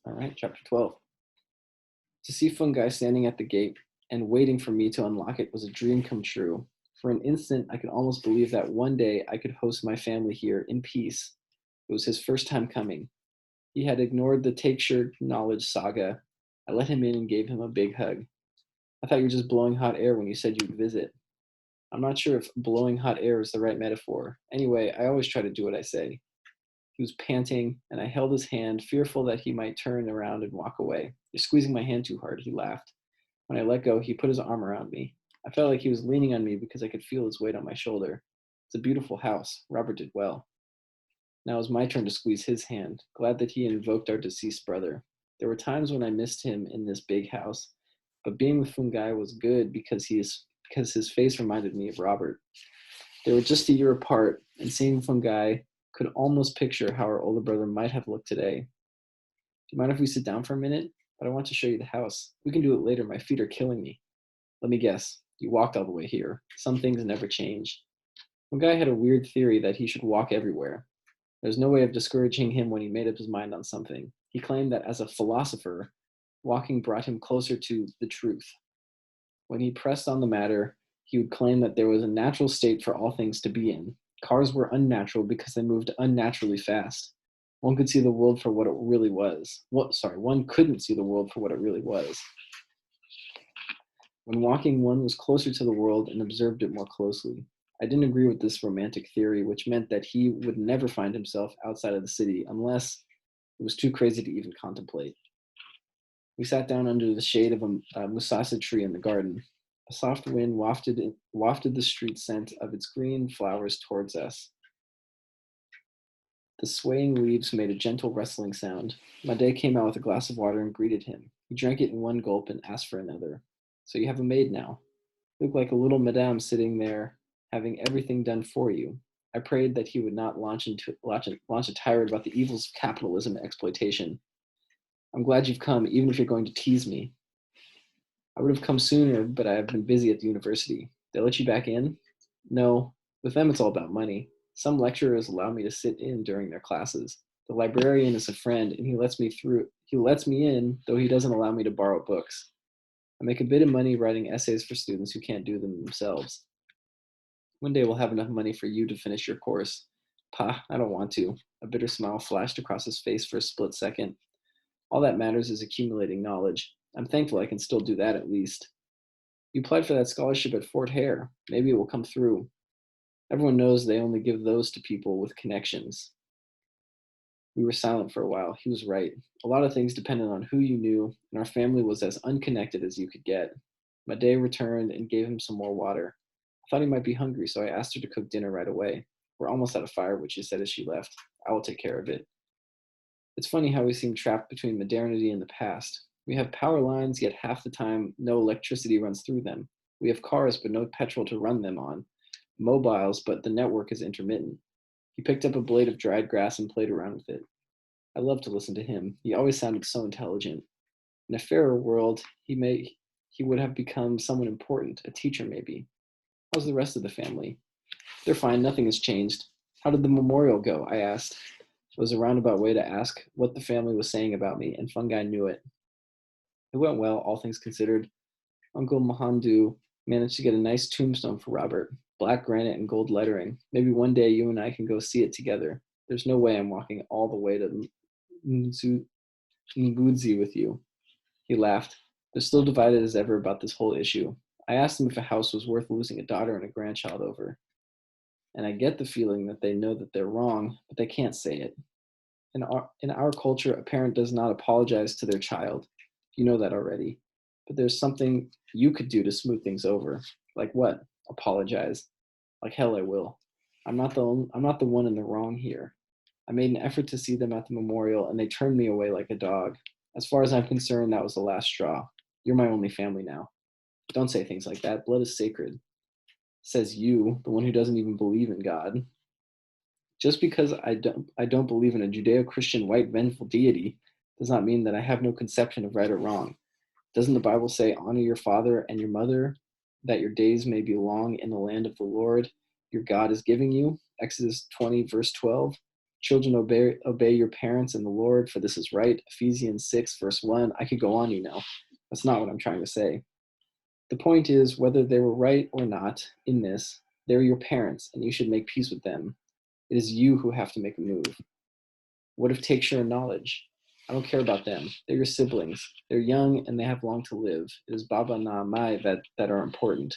All right, chapter 12. To see Fungi standing at the gate and waiting for me to unlock it was a dream come true. For an instant, I could almost believe that one day I could host my family here in peace. It was his first time coming. He had ignored the take sure knowledge saga. I let him in and gave him a big hug. I thought you were just blowing hot air when you said you'd visit. I'm not sure if blowing hot air is the right metaphor. Anyway, I always try to do what I say. He was panting, and I held his hand, fearful that he might turn around and walk away. You're squeezing my hand too hard, he laughed. When I let go, he put his arm around me. I felt like he was leaning on me because I could feel his weight on my shoulder. It's a beautiful house. Robert did well. Now it was my turn to squeeze his hand, glad that he had invoked our deceased brother. There were times when I missed him in this big house, but being with Fungi was good because his face reminded me of Robert. They were just a year apart, and seeing Fungi could almost picture how our older brother might have looked today. Do you mind if we sit down for a minute? But I want to show you the house. We can do it later. My feet are killing me. Let me guess. You walked all the way here. Some things never change. One guy had a weird theory that he should walk everywhere. There's no way of discouraging him when he made up his mind on something. He claimed that as a philosopher, walking brought him closer to the truth. When he pressed on the matter, he would claim that there was a natural state for all things to be in. Cars were unnatural because they moved unnaturally fast. One could see the world for what it really was. One couldn't see the world for what it really was. When walking, one was closer to the world and observed it more closely. I didn't agree with this romantic theory, which meant that he would never find himself outside of the city unless it was too crazy to even contemplate. We sat down under the shade of a musasa tree in the garden. A soft wind wafted the street scent of its green flowers towards us. The swaying leaves made a gentle rustling sound. Made came out with a glass of water and greeted him. He drank it in one gulp and asked for another. So you have a maid now. You look like a little madame sitting there, having everything done for you. I prayed that he would not launch a tirade about the evils of capitalism and exploitation. I'm glad you've come, even if you're going to tease me. I would have come sooner, but I have been busy at the university. They let you back in? No. With them, it's all about money. Some lecturers allow me to sit in during their classes. The librarian is a friend, and he lets me in, though he doesn't allow me to borrow books. I make a bit of money writing essays for students who can't do them themselves. One day we'll have enough money for you to finish your course. Pah, I don't want to. A bitter smile flashed across his face for a split second. All that matters is accumulating knowledge. I'm thankful I can still do that at least. You applied for that scholarship at Fort Hare. Maybe it will come through. Everyone knows they only give those to people with connections. We were silent for a while. He was right. A lot of things depended on who you knew, and our family was as unconnected as you could get. Made returned and gave him some more water. I thought he might be hungry, so I asked her to cook dinner right away. We're almost out of firewood, she said as she left. I will take care of it. It's funny how we seem trapped between modernity and the past. We have power lines, yet half the time no electricity runs through them. We have cars, but no petrol to run them on. Mobiles, but the network is intermittent. He picked up a blade of dried grass and played around with it. I loved to listen to him. He always sounded so intelligent. In a fairer world, he would have become someone important, a teacher maybe. How's the rest of the family? They're fine, nothing has changed. How did the memorial go? I asked. It was a roundabout way to ask what the family was saying about me, and Fungi knew it. It went well, all things considered. Uncle Mahandu managed to get a nice tombstone for Robert, black granite and gold lettering. Maybe one day you and I can go see it together. There's no way I'm walking all the way to Ngudzi with you. He laughed. They're still divided as ever about this whole issue. I asked them if a house was worth losing a daughter and a grandchild over. And I get the feeling that they know that they're wrong, but they can't say it. In our culture, a parent does not apologize to their child. You know that already. But there's something you could do to smooth things over. Like what? Apologize. Like hell I will. I'm not the one in the wrong here. I made an effort to see them at the memorial, and they turned me away like a dog. As far as I'm concerned, that was the last straw. You're my only family now. Don't say things like that. Blood is sacred. Says you, the one who doesn't even believe in God. Just because I don't believe in a Judeo-Christian white vengeful deity does not mean that I have no conception of right or wrong. Doesn't the Bible say, honor your father and your mother, that your days may be long in the land of the Lord your God is giving you? Exodus 20, verse 12. Children, obey your parents and the Lord, for this is right. Ephesians 6, verse 1. I could go on, you know. That's not what I'm trying to say. The point is, whether they were right or not in this, they're your parents, and you should make peace with them. It is you who have to make a move. What if takes your knowledge? I don't care about them. They're your siblings. They're young and they have long to live. It is Baba na Mai that are important.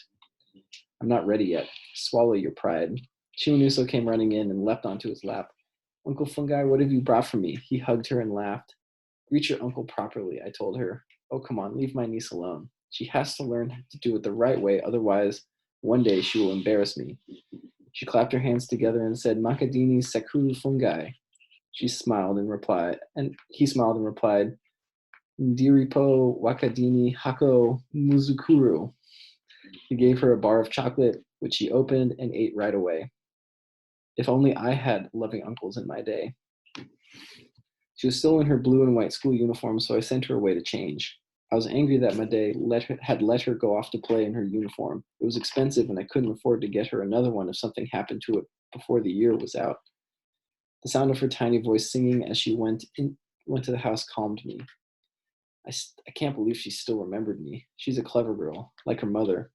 I'm not ready yet. Swallow your pride. Chiunuso came running in and leapt onto his lap. Uncle Fungi, what have you brought for me? He hugged her and laughed. Greet your uncle properly, I told her. Oh, come on, leave my niece alone. She has to learn to do it the right way, otherwise, one day she will embarrass me. She clapped her hands together and said, Makadini Sakuru Fungi. She smiled and replied, and he smiled and replied, Ndiripo Wakadini Hako Muzukuru. He gave her a bar of chocolate, which she opened and ate right away. If only I had loving uncles in my day. She was still in her blue and white school uniform, so I sent her away to change. I was angry that Made had let her go off to play in her uniform. It was expensive, and I couldn't afford to get her another one if something happened to it before the year was out. The sound of her tiny voice singing as she went to the house calmed me. I can't believe she still remembered me. She's a clever girl, like her mother.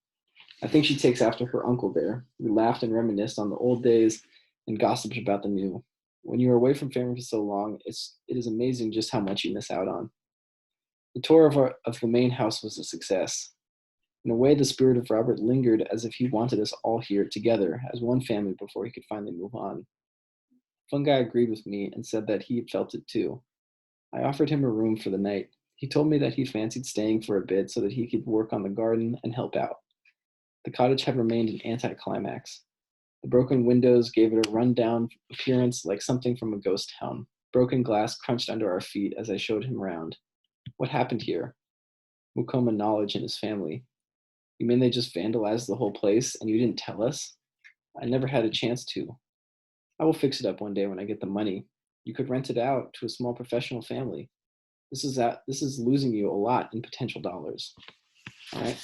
I think she takes after her uncle there. We laughed and reminisced on the old days and gossiped about the new. When you are away from family for so long, it is amazing just how much you miss out on. The tour of the main house was a success. In a way, the spirit of Robert lingered as if he wanted us all here together as one family before he could finally move on. Fungi agreed with me and said that he felt it too. I offered him a room for the night. He told me that he fancied staying for a bit so that he could work on the garden and help out. The cottage had remained an anticlimax. The broken windows gave it a run-down appearance like something from a ghost town. Broken glass crunched under our feet as I showed him around. What happened here? Mukoma knowledge and his family. You mean they just vandalized the whole place and you didn't tell us? I never had a chance to. I will fix it up one day when I get the money. You could rent it out to a small professional family. This is losing you a lot in potential dollars. All right.